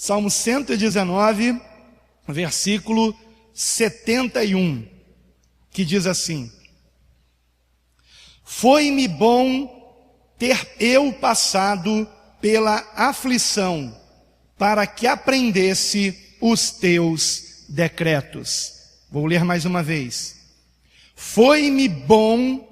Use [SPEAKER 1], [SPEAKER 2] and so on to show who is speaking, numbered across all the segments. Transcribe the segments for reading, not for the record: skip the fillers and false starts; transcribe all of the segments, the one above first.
[SPEAKER 1] Salmo 119, versículo 71, que diz assim: Foi-me bom ter eu passado pela aflição, para que aprendesse os teus decretos. Vou ler mais uma vez. Foi-me bom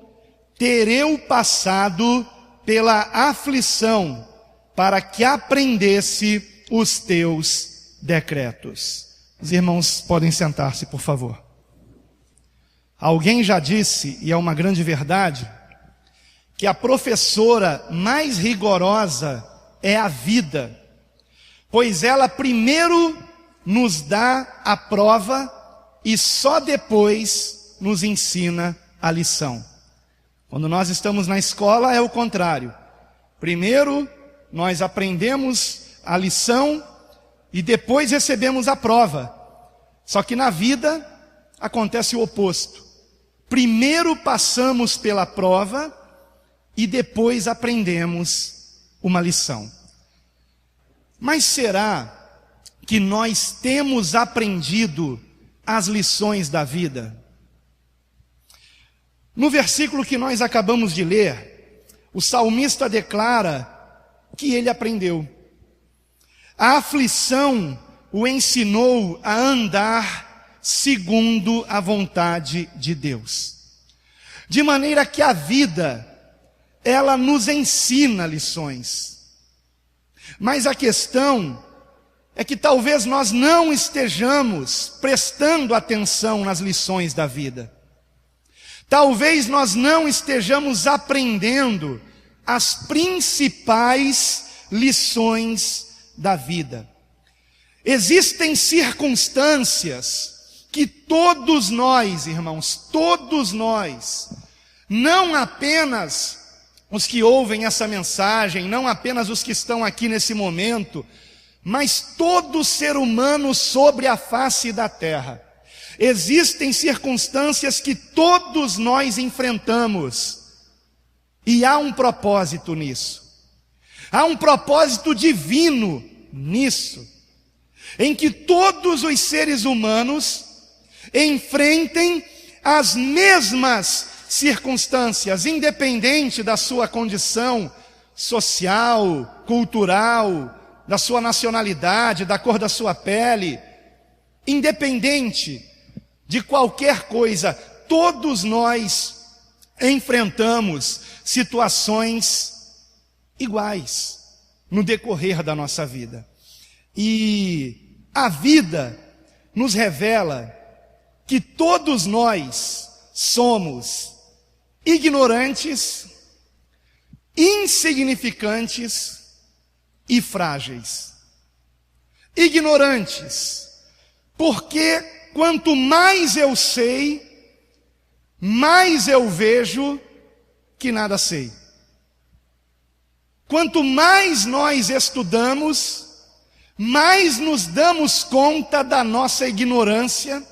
[SPEAKER 1] ter eu passado pela aflição, para que aprendesse os teus decretos. Os irmãos podem sentar-se, por favor. Alguém já disse, e é uma grande verdade, que a professora mais rigorosa é a vida, pois ela primeiro nos dá a prova e só depois nos ensina a lição. Quando nós estamos na escola é o contrário. Primeiro nós aprendemos a lição e depois recebemos a prova. Só que na vida acontece o oposto. Primeiro passamos pela prova e depois aprendemos uma lição. Mas será que nós temos aprendido as lições da vida? No versículo que nós acabamos de ler, o salmista declara que ele aprendeu. A aflição o ensinou a andar segundo a vontade de Deus. De maneira que a vida, ela nos ensina lições. Mas a questão é que talvez nós não estejamos prestando atenção nas lições da vida. Talvez nós não estejamos aprendendo as principais lições da vida. Existem circunstâncias que todos nós, irmãos, todos nós, não apenas os que ouvem essa mensagem, não apenas os que estão aqui nesse momento, mas todo ser humano sobre a face da terra. Existem circunstâncias que todos nós enfrentamos, e há um propósito nisso. Há um propósito divino nisso, em que todos os seres humanos enfrentem as mesmas circunstâncias, independente da sua condição social, cultural, da sua nacionalidade, da cor da sua pele, independente de qualquer coisa, todos nós enfrentamos situações iguais no decorrer da nossa vida. E a vida nos revela que todos nós somos ignorantes, insignificantes e frágeis. Ignorantes, porque quanto mais eu sei, mais eu vejo que nada sei. Quanto mais nós estudamos, mais nos damos conta da nossa ignorância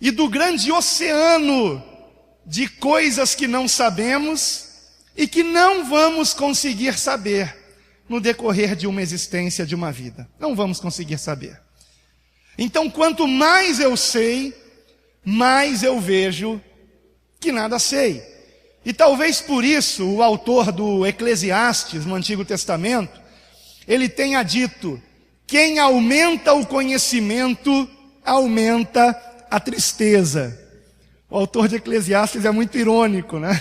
[SPEAKER 1] e do grande oceano de coisas que não sabemos e que não vamos conseguir saber no decorrer de uma existência, de uma vida. Não vamos conseguir saber. Então, quanto mais eu sei, mais eu vejo que nada sei. E talvez por isso o autor do Eclesiastes, no Antigo Testamento, ele tenha dito: quem aumenta o conhecimento, aumenta a tristeza. O autor de Eclesiastes é muito irônico, né?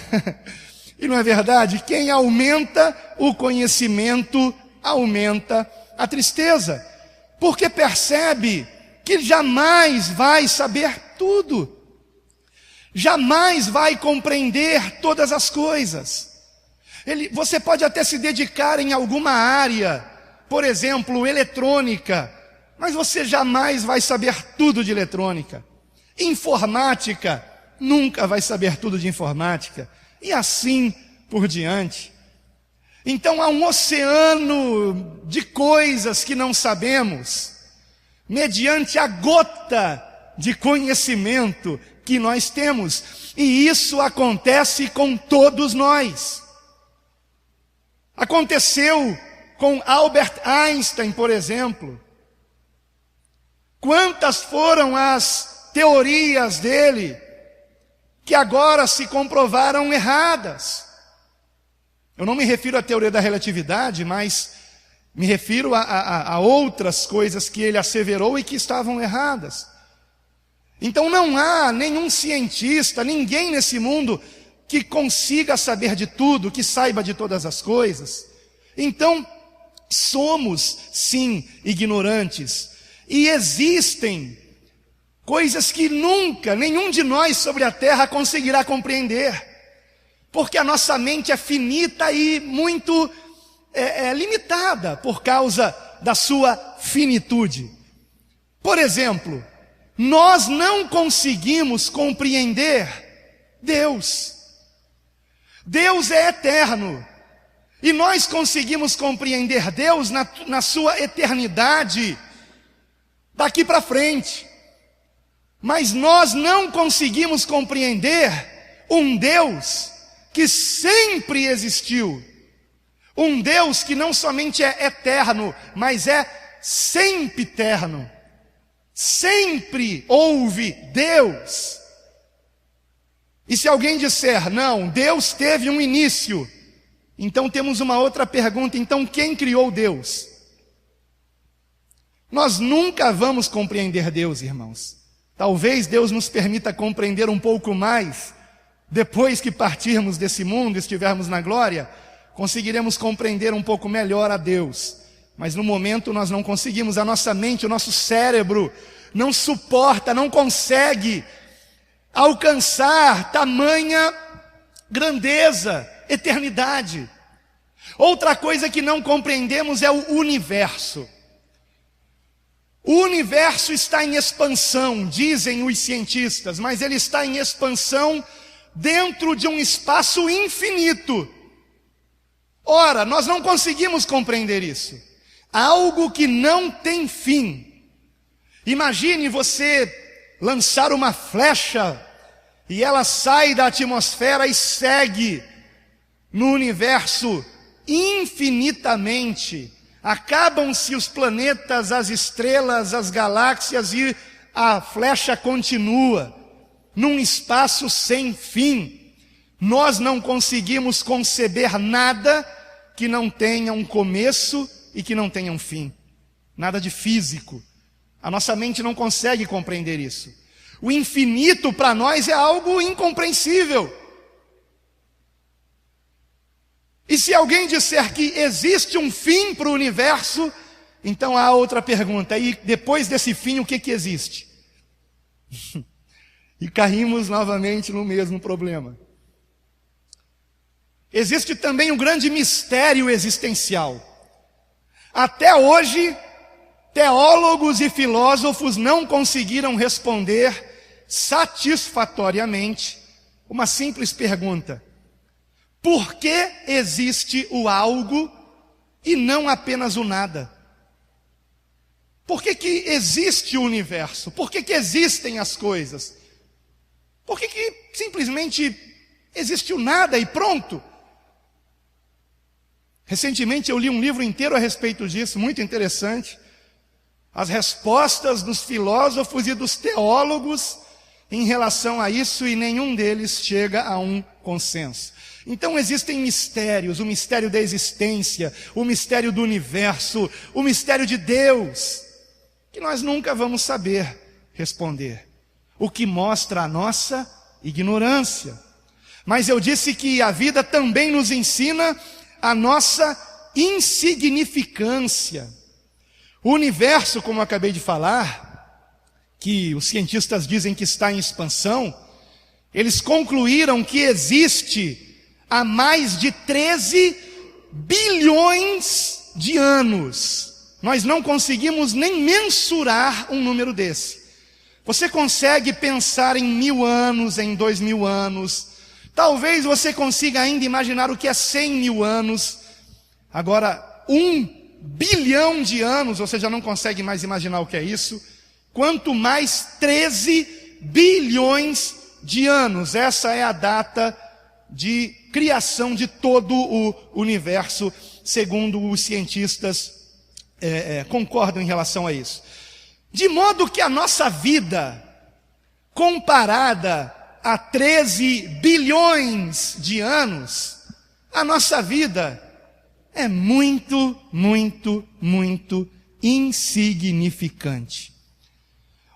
[SPEAKER 1] E não é verdade? Quem aumenta o conhecimento, aumenta a tristeza. Porque percebe que jamais vai saber tudo. Jamais vai compreender todas as coisas. Você pode até se dedicar em alguma área, por exemplo, eletrônica, mas você jamais vai saber tudo de eletrônica. Informática, nunca vai saber tudo de informática. E assim por diante. Então há um oceano de coisas que não sabemos, mediante a gota de conhecimento que nós temos. E isso acontece com todos nós. Aconteceu com Albert Einstein, por exemplo. Quantas foram as teorias dele que agora se comprovaram erradas? Eu não me refiro à teoria da relatividade, mas me refiro a outras coisas que ele asseverou e que estavam erradas. Então não há nenhum cientista, ninguém nesse mundo que consiga saber de tudo, que saiba de todas as coisas. Então, somos sim ignorantes. E existem coisas que nunca nenhum de nós sobre a terra conseguirá compreender. Porque a nossa mente é finita e muito limitada por causa da sua finitude. Por exemplo, nós não conseguimos compreender Deus. Deus é eterno. E nós conseguimos compreender Deus na sua eternidade, daqui para frente. Mas nós não conseguimos compreender um Deus que sempre existiu. Um Deus que não somente é eterno, mas é sempiterno. Sempre houve Deus. E se alguém disser, não, Deus teve um início, então temos uma outra pergunta, então quem criou Deus? Nós nunca vamos compreender Deus, irmãos. Talvez Deus nos permita compreender um pouco mais, depois que partirmos desse mundo, estivermos na glória, conseguiremos compreender um pouco melhor a Deus. Mas no momento nós não conseguimos, a nossa mente, o nosso cérebro não suporta, não consegue alcançar tamanha grandeza, eternidade. Outra coisa que não compreendemos é o universo. O universo está em expansão, dizem os cientistas, mas ele está em expansão dentro de um espaço infinito. Ora, nós não conseguimos compreender isso. Algo que não tem fim. Imagine você lançar uma flecha e ela sai da atmosfera e segue no universo infinitamente. Acabam-se os planetas, as estrelas, as galáxias e a flecha continua num espaço sem fim. Nós não conseguimos conceber nada que não tenha um começo e que não tenha um fim. Nada de físico. A nossa mente não consegue compreender isso. O infinito para nós é algo incompreensível. E se alguém disser que existe um fim para o universo, então há outra pergunta. E depois desse fim, o que existe? E caímos novamente no mesmo problema. Existe também um grande mistério existencial. Até hoje, teólogos e filósofos não conseguiram responder satisfatoriamente uma simples pergunta: por que existe o algo e não apenas o nada? Por que existe o universo? Por que existem as coisas? Por que simplesmente existe o nada e pronto? Recentemente eu li um livro inteiro a respeito disso, muito interessante. As respostas dos filósofos e dos teólogos em relação a isso, e nenhum deles chega a um consenso. Então existem mistérios, o mistério da existência, o mistério do universo, o mistério de Deus, que nós nunca vamos saber responder, o que mostra a nossa ignorância. Mas eu disse que a vida também nos ensina a nossa insignificância. O universo, como eu acabei de falar, que os cientistas dizem que está em expansão, eles concluíram que existe há mais de 13 bilhões de anos. Nós não conseguimos nem mensurar um número desse. Você consegue pensar em 1000 anos, em 2000 anos. Talvez você consiga ainda imaginar o que é 100.000 anos. Agora, 1 bilhão de anos, você já não consegue mais imaginar o que é isso. Quanto mais 13 bilhões de anos. Essa é a data de criação de todo o universo. segundo os cientistas concordam em relação a isso. De modo que a nossa vida, comparada a 13 bilhões de anos, a nossa vida é muito, muito, muito insignificante.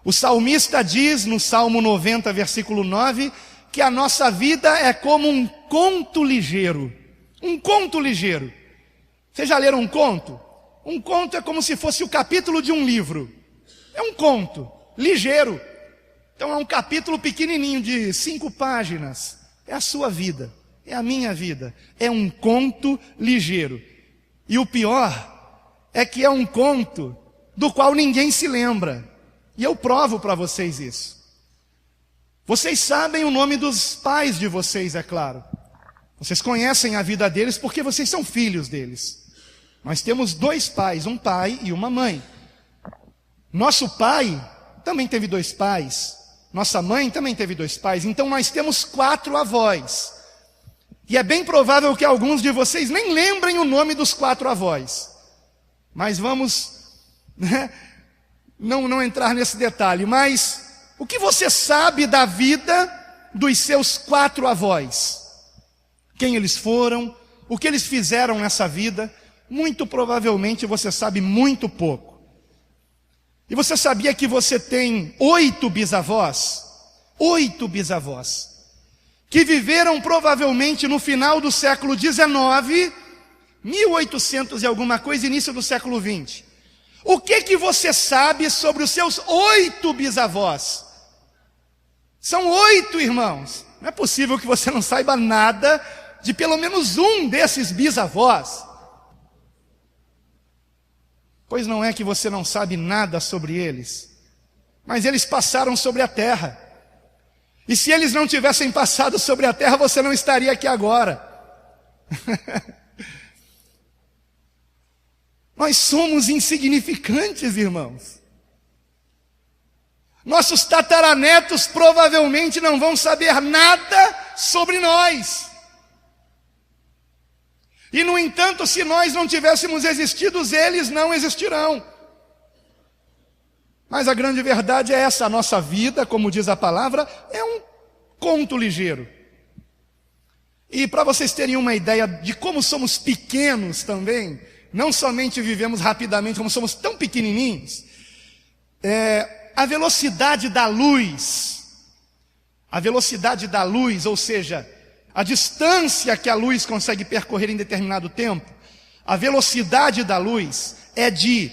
[SPEAKER 1] O salmista diz no Salmo 90, versículo 9, que a nossa vida é como um conto ligeiro. Um conto ligeiro. Vocês já leram um conto? Um conto é como se fosse o capítulo de um livro. É um conto ligeiro. Então é um capítulo pequenininho de 5 páginas. É a sua vida, é a minha vida. É um conto ligeiro. E o pior é que é um conto do qual ninguém se lembra. E eu provo para vocês isso. Vocês sabem o nome dos pais de vocês, é claro. Vocês conhecem a vida deles porque vocês são filhos deles. Nós temos 2 pais, um pai e uma mãe. Nosso pai também teve 2 pais. Nossa mãe também teve 2 pais. Então nós temos 4 avós. E é bem provável que alguns de vocês nem lembrem o nome dos 4 avós. Mas vamos não entrar nesse detalhe. Mas o que você sabe da vida dos seus 4 avós? Quem eles foram? O que eles fizeram nessa vida? Muito provavelmente você sabe muito pouco. E você sabia que você tem 8 bisavós? 8 bisavós. Que viveram provavelmente no final do século XIX, 1800 e alguma coisa, início do século XX. O que você sabe sobre os seus 8 bisavós? São 8 irmãos. Não é possível que você não saiba nada de pelo menos um desses bisavós. Pois não é que você não sabe nada sobre eles, mas eles passaram sobre a terra. E se eles não tivessem passado sobre a terra, você não estaria aqui agora. Nós somos insignificantes, irmãos. Nossos tataranetos provavelmente não vão saber nada sobre nós. E no entanto, se nós não tivéssemos existido, eles não existirão. Mas a grande verdade é essa: a nossa vida, como diz a palavra, é um conto ligeiro. E para vocês terem uma ideia de como somos pequenos também, não somente vivemos rapidamente, como somos tão pequenininhos, a velocidade da luz, ou seja, a distância que a luz consegue percorrer em determinado tempo, a velocidade da luz é de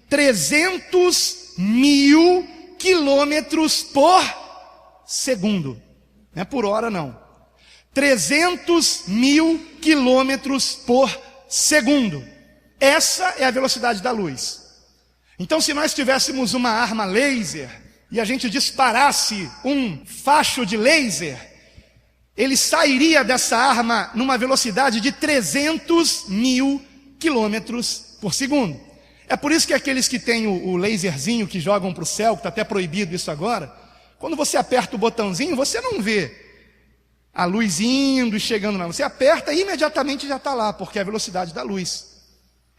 [SPEAKER 1] 300 mil quilômetros por segundo. Não é por hora, não. 300 mil quilômetros por segundo. Essa é a velocidade da luz. Então, se nós tivéssemos uma arma laser e a gente disparasse um facho de laser, ele sairia dessa arma numa velocidade de 300 mil quilômetros por segundo. É por isso que aqueles que têm o laserzinho que jogam para o céu, que está até proibido isso agora, quando você aperta o botãozinho, você não vê a luz indo e chegando, não. Você aperta e imediatamente já está lá, porque é a velocidade da luz.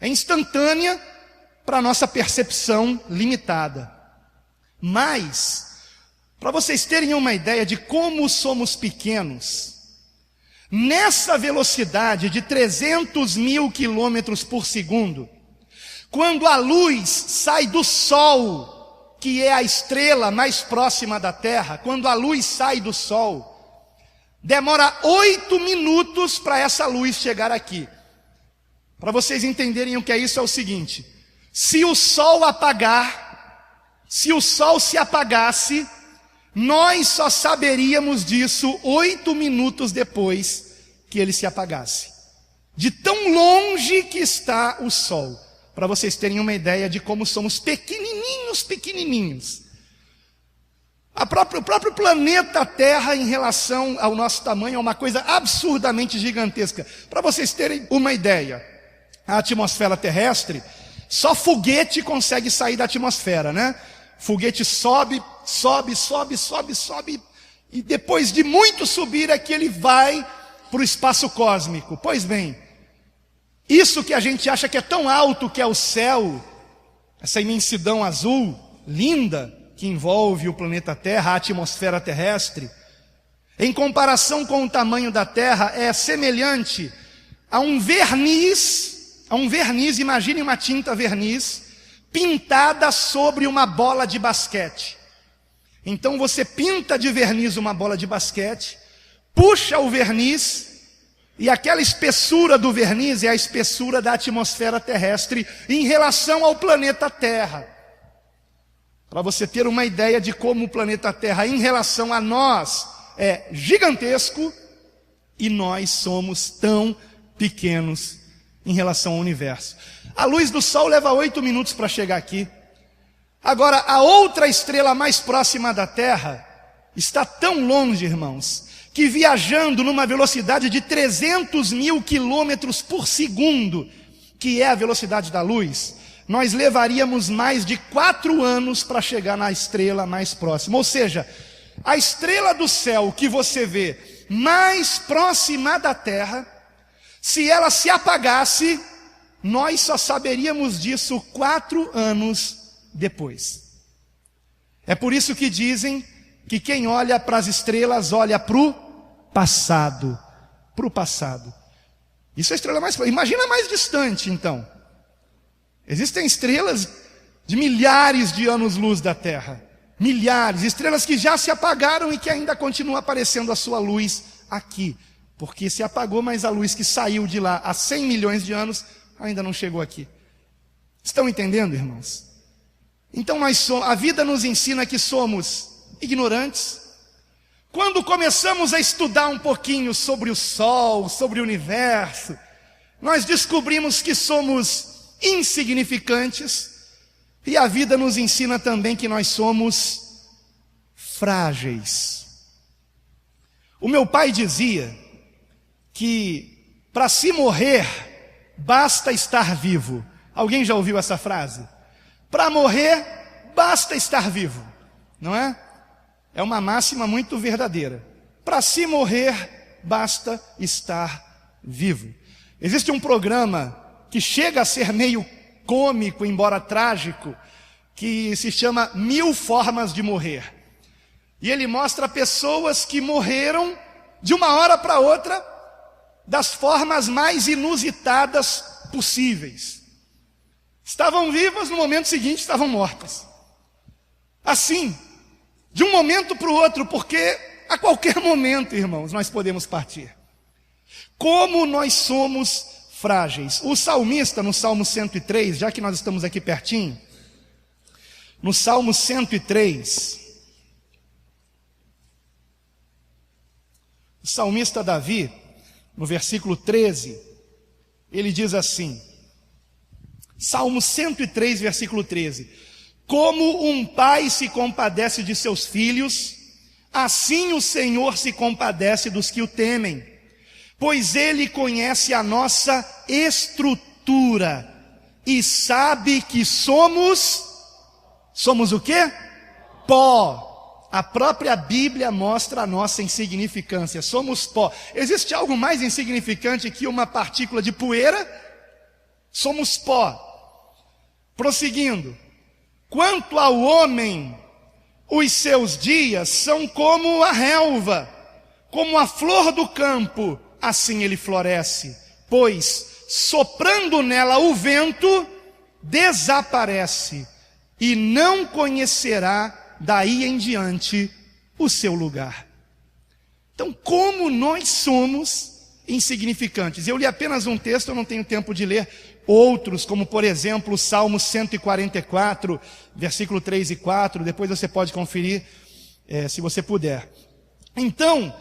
[SPEAKER 1] É instantânea para a nossa percepção limitada. Mas, para vocês terem uma ideia de como somos pequenos, nessa velocidade de 300 mil quilômetros por segundo, quando a luz sai do Sol, que é a estrela mais próxima da Terra, quando a luz sai do Sol, demora 8 minutos para essa luz chegar aqui. Para vocês entenderem o que é isso, é o seguinte: se o Sol se apagasse, nós só saberíamos disso 8 minutos depois que ele se apagasse. De tão longe que está o Sol. Para vocês terem uma ideia de como somos pequenininhos. O próprio planeta Terra, em relação ao nosso tamanho, é uma coisa absurdamente gigantesca. Para vocês terem uma ideia, a atmosfera terrestre, só foguete consegue sair da atmosfera, né? Foguete sobe, e depois de muito subir é que ele vai para o espaço cósmico. Pois bem, Isso que a gente acha que é tão alto que é o céu, essa imensidão azul, linda, que envolve o planeta Terra, a atmosfera terrestre, em comparação com o tamanho da Terra, é semelhante a um verniz, imagine uma tinta verniz, pintada sobre uma bola de basquete. Então você pinta de verniz uma bola de basquete, puxa o verniz, e aquela espessura do verniz é a espessura da atmosfera terrestre em relação ao planeta Terra. Para você ter uma ideia de como o planeta Terra, em relação a nós, é gigantesco, e nós somos tão pequenos em relação ao universo. A luz do Sol leva 8 minutos para chegar aqui. Agora, a outra estrela mais próxima da Terra está tão longe, irmãos, que viajando numa velocidade de 300 mil quilômetros por segundo, que é a velocidade da luz, nós levaríamos mais de 4 anos para chegar na estrela mais próxima. Ou seja, a estrela do céu que você vê mais próxima da Terra, se ela se apagasse, nós só saberíamos disso 4 anos depois. É por isso que dizem que quem olha para as estrelas olha para o passado. Para o passado. Isso é a estrela mais... Imagina mais distante, então. Existem estrelas de milhares de anos-luz da Terra. Milhares. Estrelas que já se apagaram e que ainda continua aparecendo a sua luz aqui. Porque se apagou, mas a luz que saiu de lá há 100 milhões de anos ainda não chegou aqui. Estão entendendo, irmãos? Então a vida nos ensina que somos ignorantes. Quando começamos a estudar um pouquinho sobre o Sol, sobre o universo, nós descobrimos que somos insignificantes, e a vida nos ensina também que nós somos frágeis. O meu pai dizia que para se morrer, basta estar vivo. Alguém já ouviu essa frase? Para morrer, basta estar vivo, não é? É uma máxima muito verdadeira. Para se morrer, basta estar vivo. Existe um programa que chega a ser meio cômico, embora trágico, que se chama 1000 Formas de Morrer. E ele mostra pessoas que morreram de uma hora para outra, das formas mais inusitadas possíveis. Estavam vivas, no momento seguinte estavam mortas. Assim, de um momento para o outro, porque a qualquer momento, irmãos, nós podemos partir. Como nós somos frágeis. O salmista, no Salmo 103, já que nós estamos aqui pertinho, no Salmo 103, o salmista Davi, no versículo 13, ele diz assim, Salmo 103, versículo 13: como um pai se compadece de seus filhos, assim o Senhor se compadece dos que o temem, pois Ele conhece a nossa estrutura e sabe que somos o quê? Pó. A própria Bíblia mostra a nossa insignificância, somos pó. Existe algo mais insignificante que uma partícula de poeira? Somos pó. Prosseguindo, quanto ao homem, os seus dias são como a relva, como a flor do campo, assim ele floresce, pois soprando nela o vento, desaparece, e não conhecerá daí em diante o seu lugar. Então, como nós somos insignificantes. Eu li apenas um texto, eu não tenho tempo de ler outros, como por exemplo o Salmo 144, versículo 3 e 4, depois você pode conferir, se você puder. Então,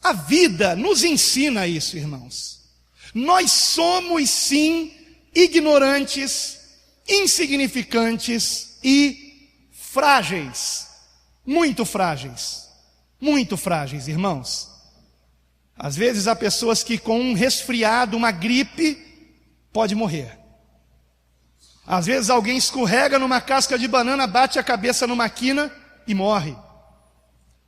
[SPEAKER 1] a vida nos ensina isso, irmãos. Nós somos sim ignorantes, insignificantes e frágeis, muito frágeis, irmãos. Às vezes há pessoas que com um resfriado, uma gripe, pode morrer. Às vezes alguém escorrega numa casca de banana, bate a cabeça numa quina e morre.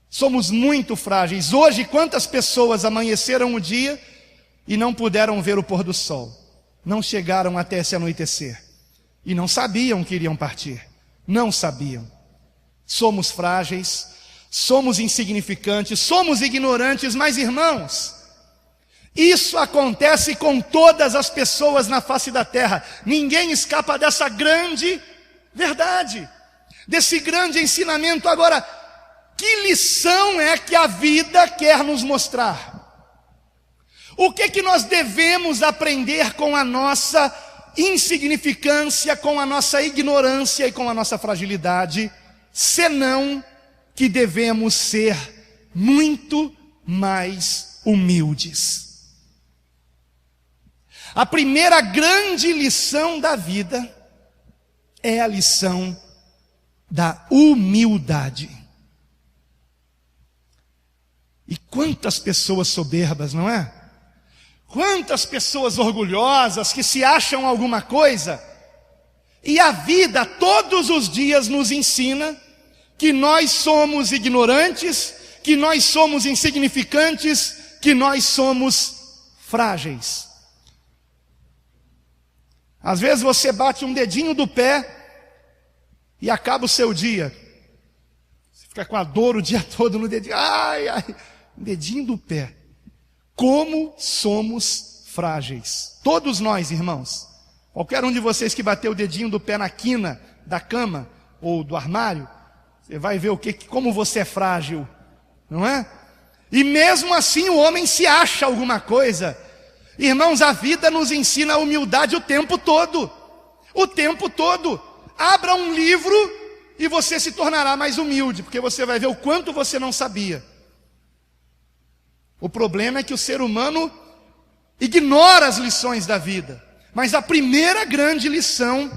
[SPEAKER 1] Somos muito frágeis. Hoje, quantas pessoas amanheceram o dia e não puderam ver o pôr do sol? não chegaram até se anoitecer. E não sabiam que iriam partir. Não sabiam. Somos frágeis, somos insignificantes, somos ignorantes, mas irmãos, isso acontece com todas as pessoas na face da terra. Ninguém escapa dessa grande verdade, desse grande ensinamento. Agora, que lição é que a vida quer nos mostrar? O que que nós devemos aprender com a nossa insignificância, com a nossa ignorância e com a nossa fragilidade, senão que devemos ser muito mais humildes? A primeira grande lição da vida é a lição da humildade. E quantas pessoas soberbas, não é? Quantas pessoas orgulhosas que se acham alguma coisa, e a vida todos os dias nos ensina que nós somos ignorantes, que nós somos insignificantes, que nós somos frágeis. Às vezes você bate um dedinho do pé e acaba o seu dia. Você fica com a dor o dia todo no dedinho. Ai, ai, dedinho do pé. Como somos frágeis. Todos nós, irmãos. Qualquer um de vocês que bateu o dedinho do pé na quina da cama ou do armário, você vai ver como você é frágil, não é? E mesmo assim o homem se acha alguma coisa. Irmãos, a vida nos ensina a humildade o tempo todo. O tempo todo. Abra um livro e você se tornará mais humilde, porque você vai ver o quanto você não sabia. O problema é que o ser humano ignora as lições da vida. Mas a primeira grande lição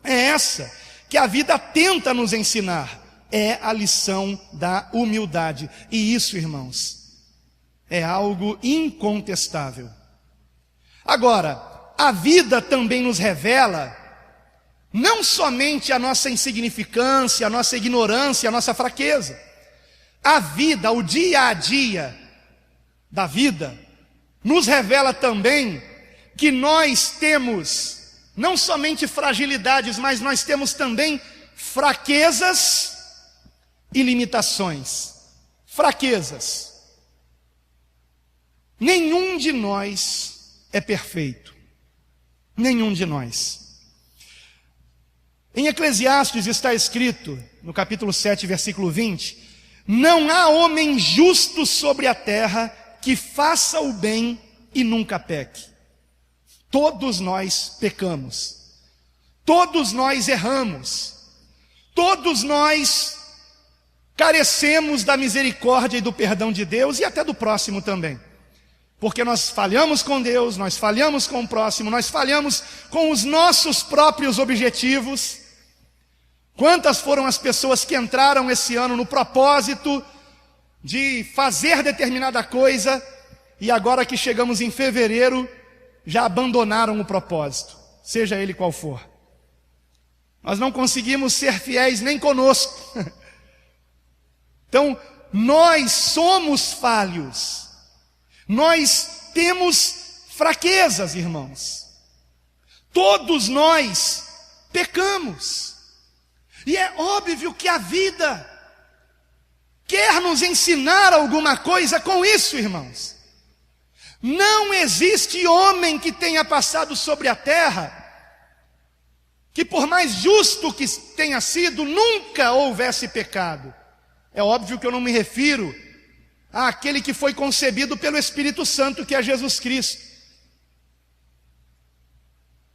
[SPEAKER 1] é essa, que a vida tenta nos ensinar. É a lição da humildade. E isso, irmãos, é algo incontestável. Agora, a vida também nos revela não somente a nossa insignificância, a nossa ignorância, a nossa fraqueza. A vida, o dia a dia da vida, nos revela também que nós temos não somente fragilidades, mas nós temos também fraquezas e limitações. Fraquezas. Nenhum de nós é perfeito. Nenhum de nós. Em Eclesiastes está escrito, no capítulo 7, versículo 20, não há homem justo sobre a terra que faça o bem e nunca peque. Todos nós pecamos. Todos nós erramos. Todos nós carecemos da misericórdia e do perdão de Deus e até do próximo também. Porque nós falhamos com Deus, nós falhamos com o próximo, nós falhamos com os nossos próprios objetivos. Quantas foram as pessoas que entraram esse ano no propósito de fazer determinada coisa e agora que chegamos em fevereiro já abandonaram o propósito, seja ele qual for. Nós não conseguimos ser fiéis nem conosco. Então, nós somos falhos. Nós temos fraquezas, irmãos. Todos nós pecamos. E é óbvio que a vida quer nos ensinar alguma coisa com isso, irmãos. Não existe homem que tenha passado sobre a terra que, por mais justo que tenha sido, nunca houvesse pecado. É óbvio que eu não me refiro àquele que foi concebido pelo Espírito Santo, que é Jesus Cristo.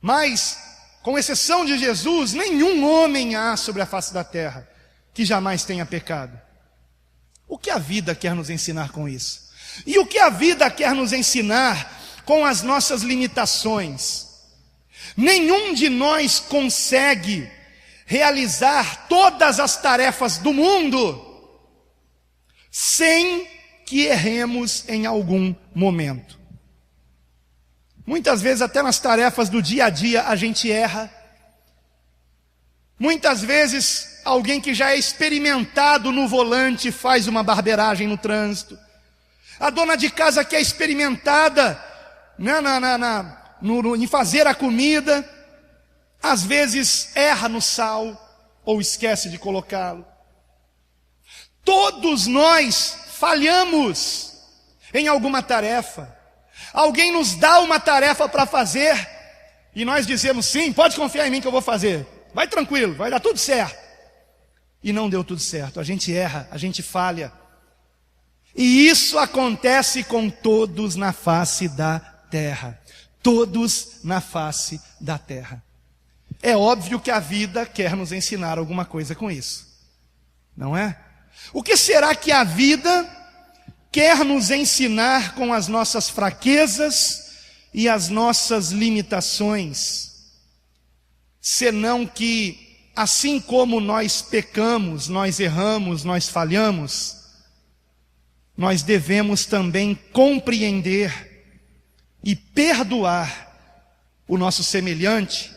[SPEAKER 1] Mas, com exceção de Jesus, nenhum homem há sobre a face da terra que jamais tenha pecado. O que a vida quer nos ensinar com isso? E o que a vida quer nos ensinar com as nossas limitações? Nenhum de nós consegue realizar todas as tarefas do mundo sem que erremos em algum momento. Muitas vezes até nas tarefas do dia a dia a gente erra. Muitas vezes alguém que já é experimentado no volante faz uma barbeiragem no trânsito. A dona de casa que é experimentada em fazer a comida, às vezes erra no sal ou esquece de colocá-lo. Todos nós falhamos em alguma tarefa. Alguém nos dá uma tarefa para fazer e nós dizemos: sim, pode confiar em mim que eu vou fazer. Vai tranquilo, vai dar tudo certo. E não deu tudo certo. A gente erra, a gente falha. E isso acontece com todos na face da terra. Todos na face da terra. É óbvio que a vida quer nos ensinar alguma coisa com isso, não é? O que será que a vida quer nos ensinar com as nossas fraquezas e as nossas limitações? Senão que, assim como nós pecamos, nós erramos, nós falhamos, nós devemos também compreender e perdoar o nosso semelhante,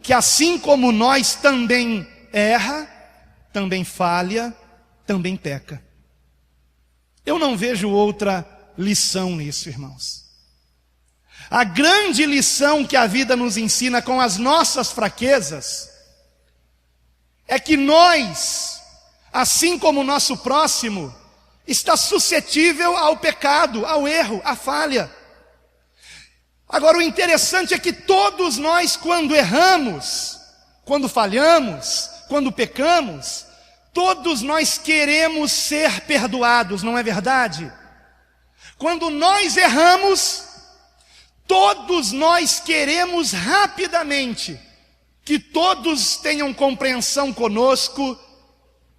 [SPEAKER 1] que assim como nós também erra, também falha, também peca. Eu não vejo outra lição nisso, irmãos. A grande lição que a vida nos ensina com as nossas fraquezas é que nós, assim como o nosso próximo, está suscetível ao pecado, ao erro, à falha. Agora, o interessante é que todos nós, quando erramos, quando falhamos, quando pecamos, todos nós queremos ser perdoados, não é verdade? Quando nós erramos, todos nós queremos rapidamente que todos tenham compreensão conosco,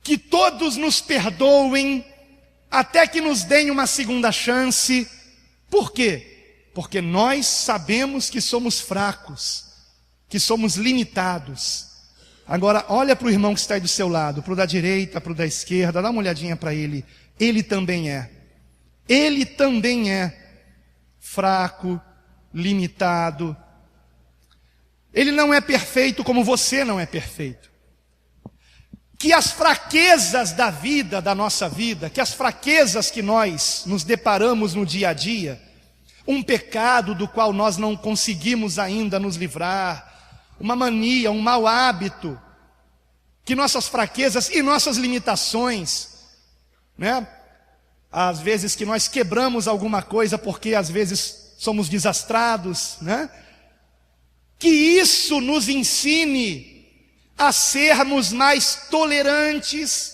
[SPEAKER 1] que todos nos perdoem, até que nos deem uma segunda chance. Por quê? Porque nós sabemos que somos fracos, que somos limitados. Agora, olha para o irmão que está aí do seu lado, para o da direita, para o da esquerda, dá uma olhadinha para ele. Ele também é fraco, limitado. Ele não é perfeito como você não é perfeito. Que as fraquezas da vida, da nossa vida, que as fraquezas que nós nos deparamos no dia a dia, um pecado do qual nós não conseguimos ainda nos livrar, uma mania, um mau hábito, que nossas fraquezas e nossas limitações, né? Às vezes que nós quebramos alguma coisa porque às vezes somos desastrados, né? Que isso nos ensine a sermos mais tolerantes,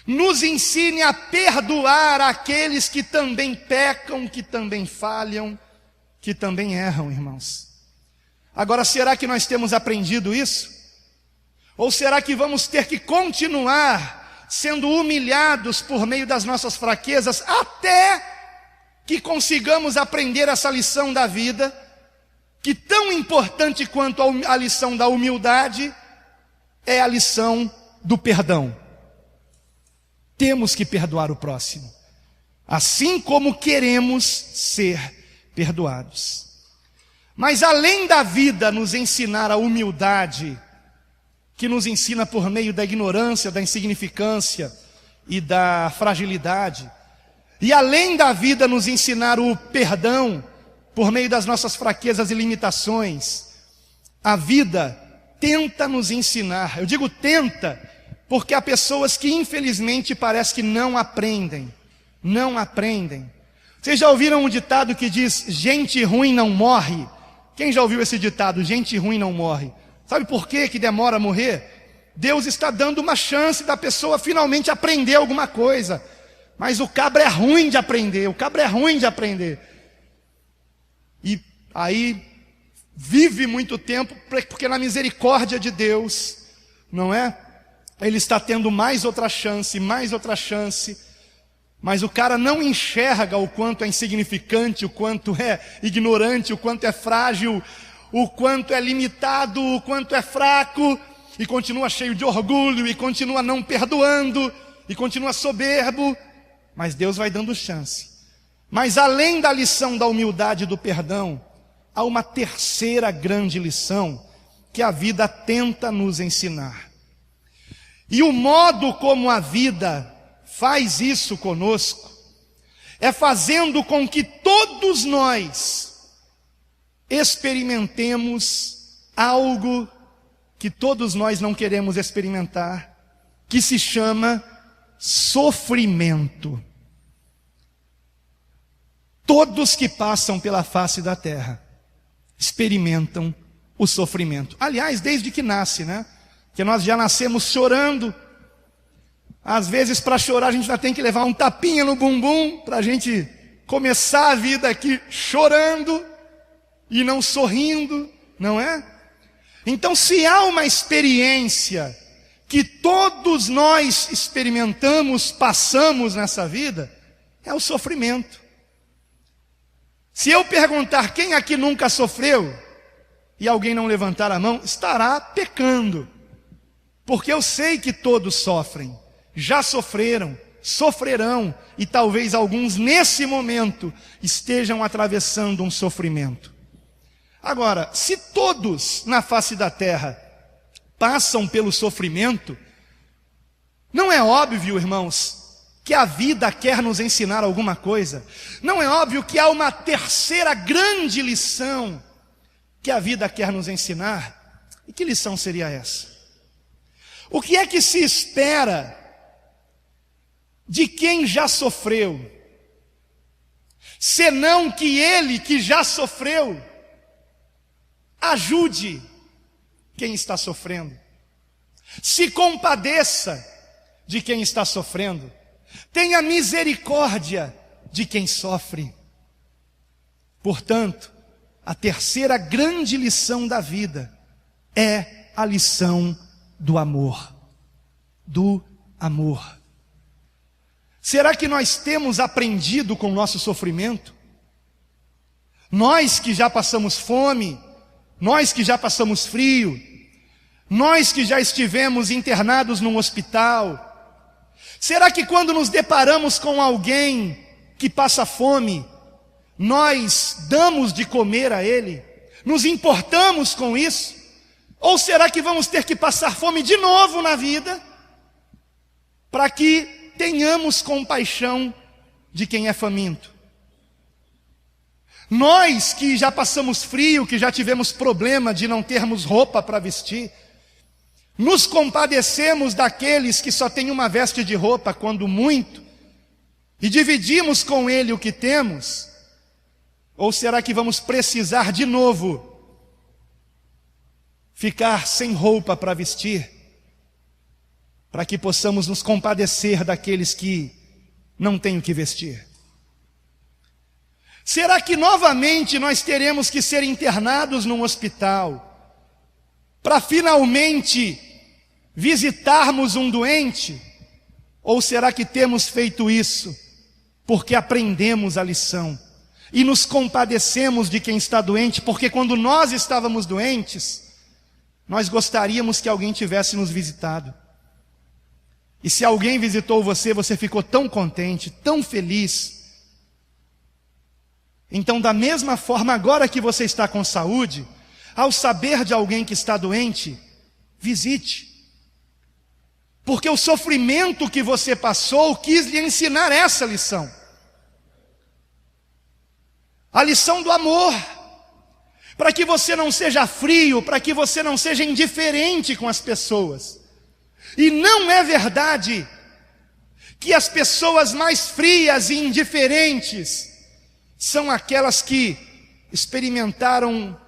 [SPEAKER 1] nos ensine a perdoar aqueles que também pecam, que também falham, que também erram, irmãos. Agora, será que nós temos aprendido isso? Ou será que vamos ter que continuar sendo humilhados por meio das nossas fraquezas, até que consigamos aprender essa lição da vida, que tão importante quanto a lição da humildade é a lição do perdão. Temos que perdoar o próximo, assim como queremos ser perdoados. Mas além da vida nos ensinar a humildade, que nos ensina por meio da ignorância, da insignificância e da fragilidade, e além da vida nos ensinar o perdão, por meio das nossas fraquezas e limitações, a vida tenta nos ensinar. Eu digo tenta, porque há pessoas que infelizmente parece que não aprendem. Vocês já ouviram um ditado que diz: gente ruim não morre? Quem já ouviu esse ditado? Gente ruim não morre. Sabe por quê que demora a morrer? Deus está dando uma chance da pessoa finalmente aprender alguma coisa. Mas o cabra é ruim de aprender, E aí vive muito tempo, porque na misericórdia de Deus, não é? Ele está tendo mais outra chance, mas o cara não enxerga o quanto é insignificante, o quanto é ignorante, o quanto é frágil, o quanto é limitado, o quanto é fraco, e continua cheio de orgulho, e continua não perdoando, e continua soberbo, mas Deus vai dando chance. Mas além da lição da humildade e do perdão, há uma terceira grande lição que a vida tenta nos ensinar. E o modo como a vida faz isso conosco é fazendo com que todos nós experimentemos algo que todos nós não queremos experimentar, que se chama sofrimento. Todos que passam pela face da terra experimentam o sofrimento. Aliás, desde que nasce, né? Que nós já nascemos chorando. Às vezes, para chorar, a gente já tem que levar um tapinha no bumbum, para a gente começar a vida aqui chorando e não sorrindo, não é? Então, se há uma experiência que todos nós experimentamos, passamos nessa vida, é o sofrimento. Se eu perguntar quem aqui nunca sofreu, e alguém não levantar a mão, estará pecando. Porque eu sei que todos sofrem, já sofreram, sofrerão, e talvez alguns nesse momento estejam atravessando um sofrimento. Agora, se todos na face da terra passam pelo sofrimento, não é óbvio, irmãos, que a vida quer nos ensinar alguma coisa? Não é óbvio que há uma terceira grande lição que a vida quer nos ensinar? E que lição seria essa? O que é que se espera de quem já sofreu, senão que ele que já sofreu ajude quem está sofrendo, se compadeça de quem está sofrendo, tenha misericórdia de quem sofre. Portanto, a terceira grande lição da vida é a lição do amor. Do amor. Será que nós temos aprendido com o nosso sofrimento? Nós que já passamos fome, nós que já passamos frio, nós que já estivemos internados num hospital, será que quando nos deparamos com alguém que passa fome, nós damos de comer a ele? Nos importamos com isso? Ou será que vamos ter que passar fome de novo na vida, para que tenhamos compaixão de quem é faminto? Nós que já passamos frio, que já tivemos problema de não termos roupa para vestir, nos compadecemos daqueles que só têm uma veste de roupa, quando muito, e dividimos com ele o que temos? Ou será que vamos precisar de novo ficar sem roupa para vestir, para que possamos nos compadecer daqueles que não têm o que vestir? Será que novamente nós teremos que ser internados num hospital para finalmente visitarmos um doente? Ou será que temos feito isso porque aprendemos a lição e nos compadecemos de quem está doente, porque quando nós estávamos doentes, nós gostaríamos que alguém tivesse nos visitado? E se alguém visitou você, você ficou tão contente, tão feliz. Então, da mesma forma, agora que você está com saúde, ao saber de alguém que está doente, visite. Porque o sofrimento que você passou quis lhe ensinar essa lição. A lição do amor. Para que você não seja frio, para que você não seja indiferente com as pessoas. E não é verdade que as pessoas mais frias e indiferentes são aquelas que experimentaram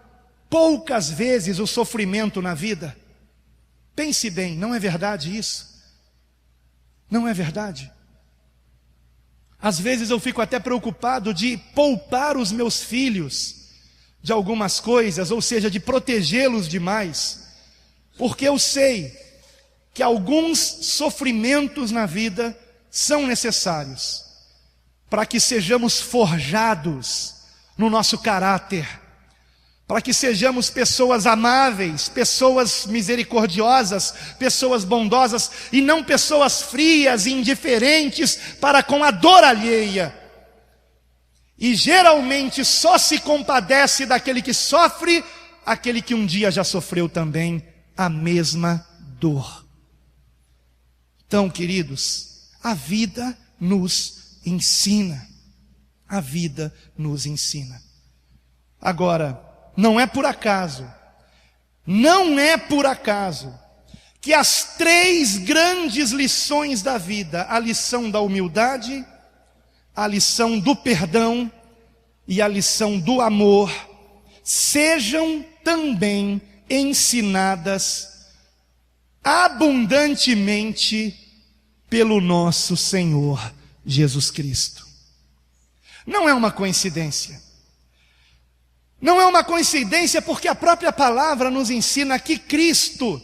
[SPEAKER 1] poucas vezes o sofrimento na vida. Pense bem, não é verdade isso? Não é verdade? Às vezes eu fico até preocupado de poupar os meus filhos de algumas coisas, ou seja, de protegê-los demais, porque eu sei que alguns sofrimentos na vida são necessários para que sejamos forjados no nosso caráter, para que sejamos pessoas amáveis, pessoas misericordiosas, pessoas bondosas, e não pessoas frias e indiferentes para com a dor alheia. E geralmente só se compadece daquele que sofre, aquele que um dia já sofreu também a mesma dor. Então, queridos, a vida nos ensina. A vida nos ensina. Agora, não é por acaso, não é por acaso, que as 3 grandes lições da vida, a lição da humildade, a lição do perdão e a lição do amor, sejam também ensinadas abundantemente pelo nosso Senhor Jesus Cristo. Não é uma coincidência. Não é uma coincidência porque a própria palavra nos ensina que Cristo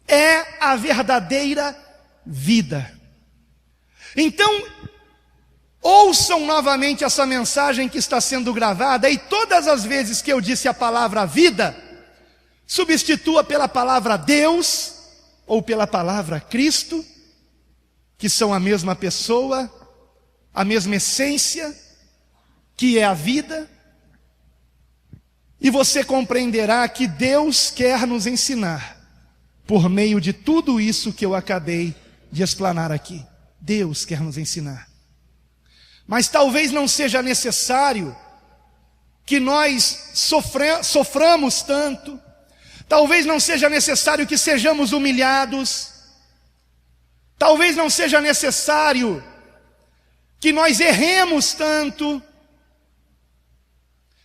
[SPEAKER 1] é a verdadeira vida. Então, ouçam novamente essa mensagem que está sendo gravada, e todas as vezes que eu disse a palavra vida, substitua pela palavra Deus, ou pela palavra Cristo, que são a mesma pessoa, a mesma essência, que é a vida, e você compreenderá que Deus quer nos ensinar, por meio de tudo isso que eu acabei de explanar aqui. Deus quer nos ensinar. Mas talvez não seja necessário que nós soframos tanto, talvez não seja necessário que sejamos humilhados, talvez não seja necessário que nós erremos tanto,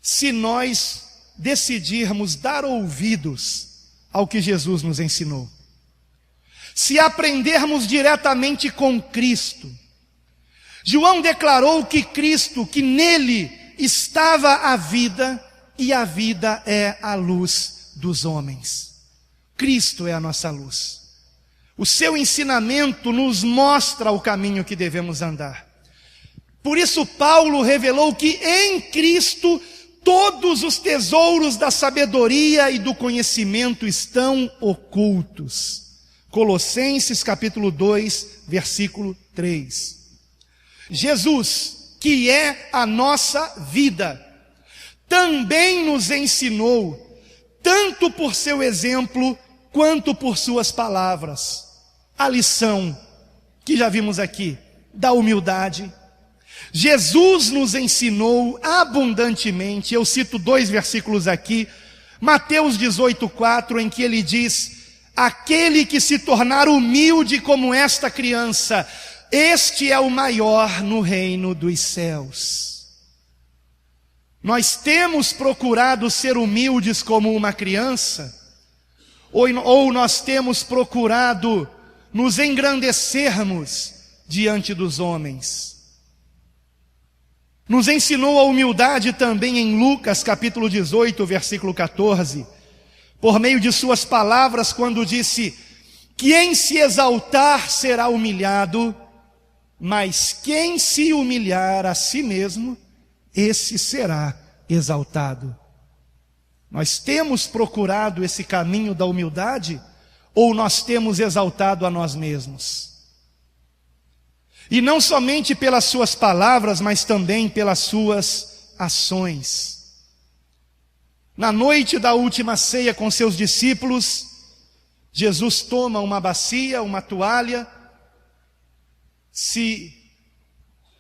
[SPEAKER 1] se nós decidirmos dar ouvidos ao que Jesus nos ensinou. Se aprendermos diretamente com Cristo. João declarou que Cristo, que nele estava a vida, e a vida é a luz dos homens. Cristo é a nossa luz. O seu ensinamento nos mostra o caminho que devemos andar. Por isso Paulo revelou que em Cristo todos os tesouros da sabedoria e do conhecimento estão ocultos. Colossenses capítulo 2, versículo 3. Jesus, que é a nossa vida, também nos ensinou, tanto por seu exemplo, quanto por suas palavras, a lição que já vimos aqui, da humildade. Jesus nos ensinou abundantemente, eu cito 2 versículos aqui, Mateus 18:4, em que ele diz: aquele que se tornar humilde como esta criança, este é o maior no reino dos céus. Nós temos procurado ser humildes como uma criança, ou nós temos procurado nos engrandecermos diante dos homens. Nos ensinou a humildade também em Lucas capítulo 18, versículo 14, por meio de suas palavras, quando disse: quem se exaltar será humilhado, mas quem se humilhar a si mesmo, esse será exaltado. Nós temos procurado esse caminho da humildade, ou nós temos exaltado a nós mesmos? E não somente pelas suas palavras, mas também pelas suas ações. Na noite da última ceia com seus discípulos, Jesus toma uma bacia, uma toalha, se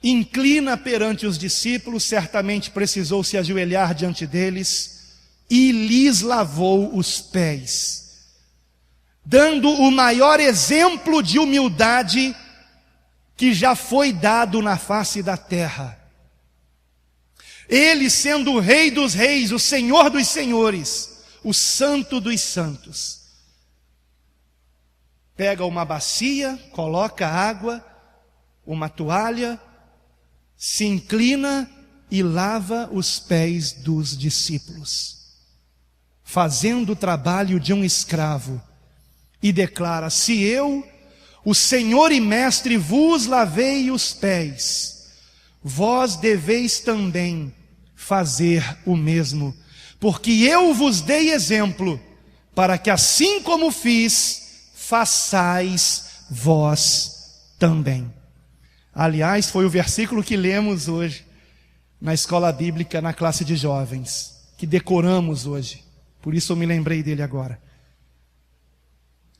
[SPEAKER 1] inclina perante os discípulos, certamente precisou se ajoelhar diante deles, e lhes lavou os pés, dando o maior exemplo de humildade que já foi dado na face da terra. Ele, sendo o Rei dos reis, o Senhor dos senhores, o Santo dos santos, pega uma bacia, coloca água, uma toalha, se inclina e lava os pés dos discípulos, fazendo o trabalho de um escravo, e declara: se eu, o Senhor e Mestre, vos lavei os pés, vós deveis também fazer o mesmo, porque eu vos dei exemplo, para que assim como fiz, façais vós também. Aliás, foi o versículo que lemos hoje na escola bíblica, na classe de jovens, que decoramos hoje, por isso eu me lembrei dele agora.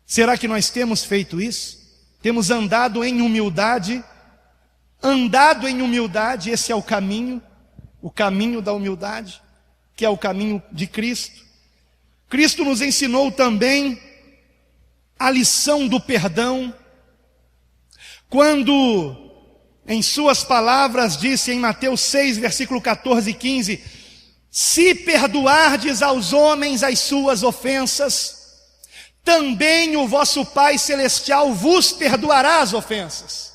[SPEAKER 1] Será que nós temos feito isso? Temos andado em humildade? Andado em humildade, esse é o caminho da humildade. que é o caminho de Cristo. Cristo nos ensinou também a lição do perdão, quando, em suas palavras, disse em Mateus 6, versículo 14 e 15, se perdoardes aos homens as suas ofensas, também o vosso Pai Celestial vos perdoará as ofensas.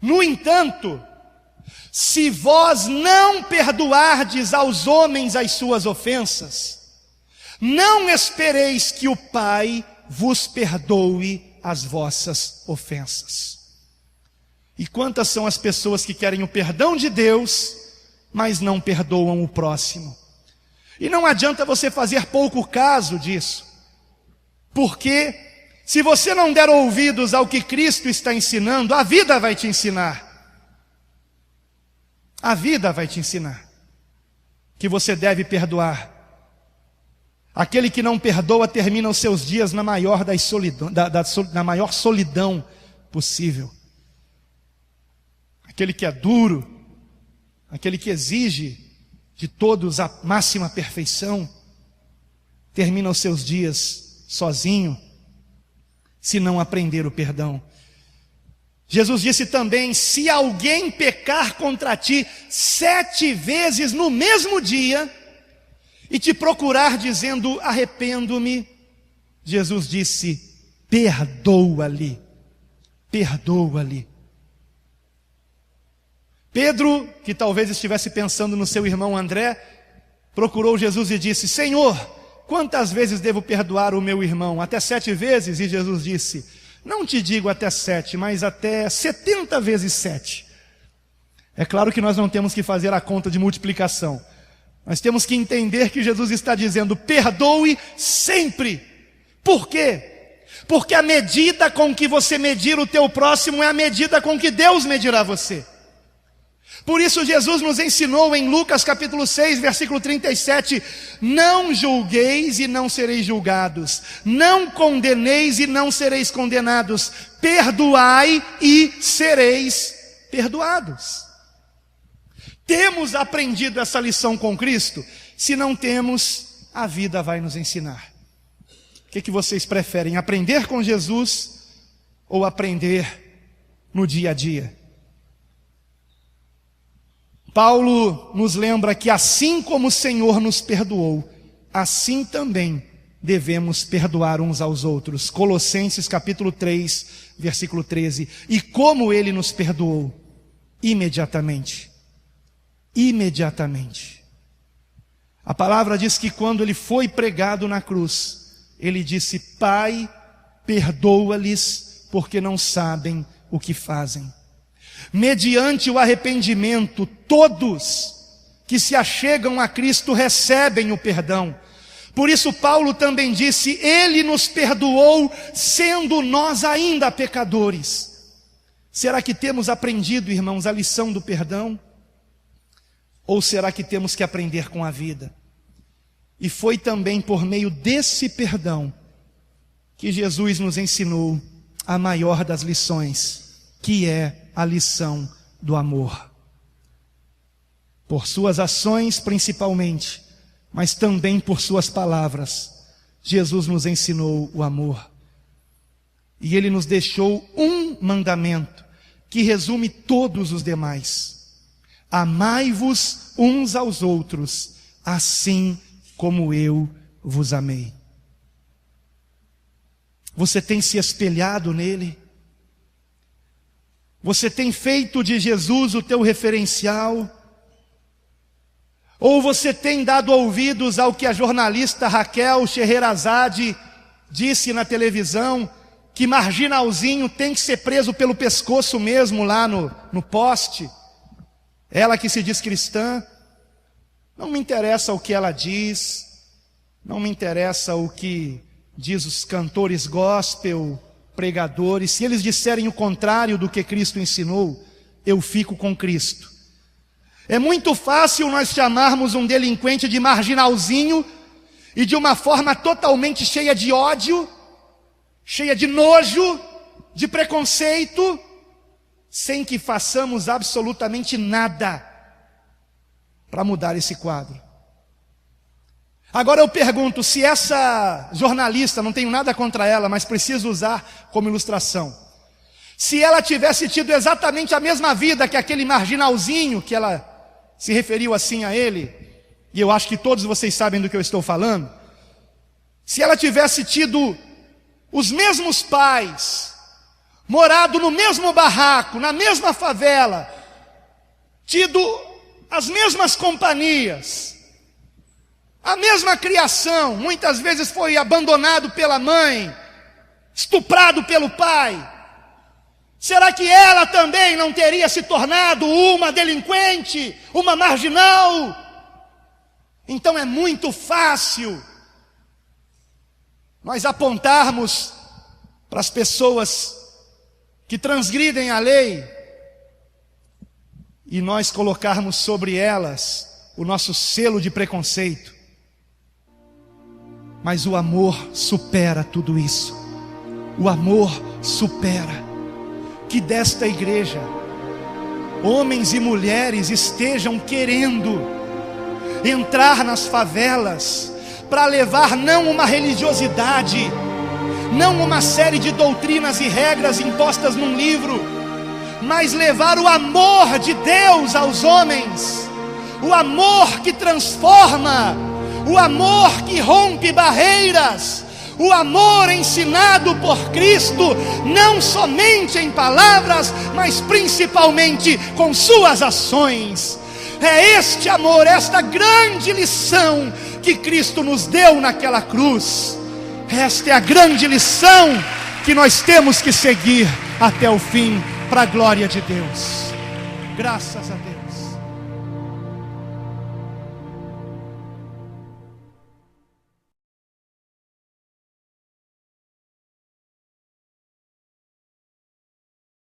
[SPEAKER 1] No entanto, se vós não perdoardes aos homens as suas ofensas, não espereis que o Pai vos perdoe as vossas ofensas. E quantas são as pessoas que querem o perdão de Deus, mas não perdoam o próximo? E não adianta você fazer pouco caso disso, porque se você não der ouvidos ao que Cristo está ensinando, a vida vai te ensinar. A vida vai te ensinar que você deve perdoar. Aquele que não perdoa termina os seus dias na maior na maior solidão possível. Aquele que é duro, aquele que exige de todos a máxima perfeição, termina os seus dias sozinho, se não aprender o perdão. Jesus disse também, se alguém pecar contra ti 7 vezes no mesmo dia, e te procurar dizendo, arrependo-me, Jesus disse, perdoa-lhe, perdoa-lhe. Pedro, que talvez estivesse pensando no seu irmão André, procurou Jesus e disse, Senhor, quantas vezes devo perdoar o meu irmão? Até 7 vezes? E Jesus disse, não te digo até 7, mas até 70 vezes 7. É claro que nós não temos que fazer a conta de multiplicação. Nós temos que entender que Jesus está dizendo, perdoe sempre. Por quê? Porque a medida com que você medir o teu próximo é a medida com que Deus medirá você. Por isso Jesus nos ensinou em Lucas capítulo 6, versículo 37, não julgueis e não sereis julgados, não condeneis e não sereis condenados, perdoai e sereis perdoados. Temos aprendido essa lição com Cristo? Se não temos, a vida vai nos ensinar. O que vocês preferem, aprender com Jesus ou aprender no dia a dia? Paulo nos lembra que assim como o Senhor nos perdoou, assim também devemos perdoar uns aos outros. Colossenses capítulo 3, versículo 13. E como Ele nos perdoou? Imediatamente. Imediatamente. A palavra diz que quando Ele foi pregado na cruz, Ele disse, Pai, perdoa-lhes, porque não sabem o que fazem. Mediante o arrependimento, todos que se achegam a Cristo recebem o perdão. Por isso Paulo também disse, Ele nos perdoou, sendo nós ainda pecadores. Será que temos aprendido, irmãos, a lição do perdão? Ou será que temos que aprender com a vida? E foi também por meio desse perdão que Jesus nos ensinou a maior das lições, que é a lição do amor. Por suas ações principalmente, mas também por suas palavras, Jesus nos ensinou o amor. E Ele nos deixou um mandamento que resume todos os demais. Amai-vos uns aos outros, assim como eu vos amei. Você tem se espelhado nele? Você tem feito de Jesus o teu referencial? Ou você tem dado ouvidos ao que a jornalista Raquel Scheherazade disse na televisão, que marginalzinho tem que ser preso pelo pescoço mesmo lá no poste? Ela que se diz cristã, não me interessa o que ela diz, não me interessa o que diz os cantores gospel, pregadores. Se eles disserem o contrário do que Cristo ensinou, eu fico com Cristo. É muito fácil nós chamarmos um delinquente de marginalzinho e de uma forma totalmente cheia de ódio, cheia de nojo, de preconceito, sem que façamos absolutamente nada para mudar esse quadro. Agora eu pergunto, se essa jornalista, não tenho nada contra ela, mas preciso usar como ilustração, se ela tivesse tido exatamente a mesma vida que aquele marginalzinho, que ela se referiu assim a ele, e eu acho que todos vocês sabem do que eu estou falando, se ela tivesse tido os mesmos pais, morado no mesmo barraco, na mesma favela, tido as mesmas companhias, a mesma criação, muitas vezes foi abandonado pela mãe, estuprado pelo pai, será que ela também não teria se tornado uma delinquente, uma marginal? Então é muito fácil nós apontarmos para as pessoas que transgridem a lei e nós colocarmos sobre elas o nosso selo de preconceito. Mas o amor supera tudo isso. O amor supera. Que desta igreja, homens e mulheres estejam querendo entrar nas favelas para levar não uma religiosidade, não uma série de doutrinas e regras impostas num livro, mas levar o amor de Deus aos homens, o amor que transforma, o amor que rompe barreiras, o amor ensinado por Cristo, não somente em palavras, mas principalmente com suas ações. É este amor, esta grande lição que Cristo nos deu naquela cruz. Esta é a grande lição que nós temos que seguir até o fim, para a glória de Deus. Graças a Deus.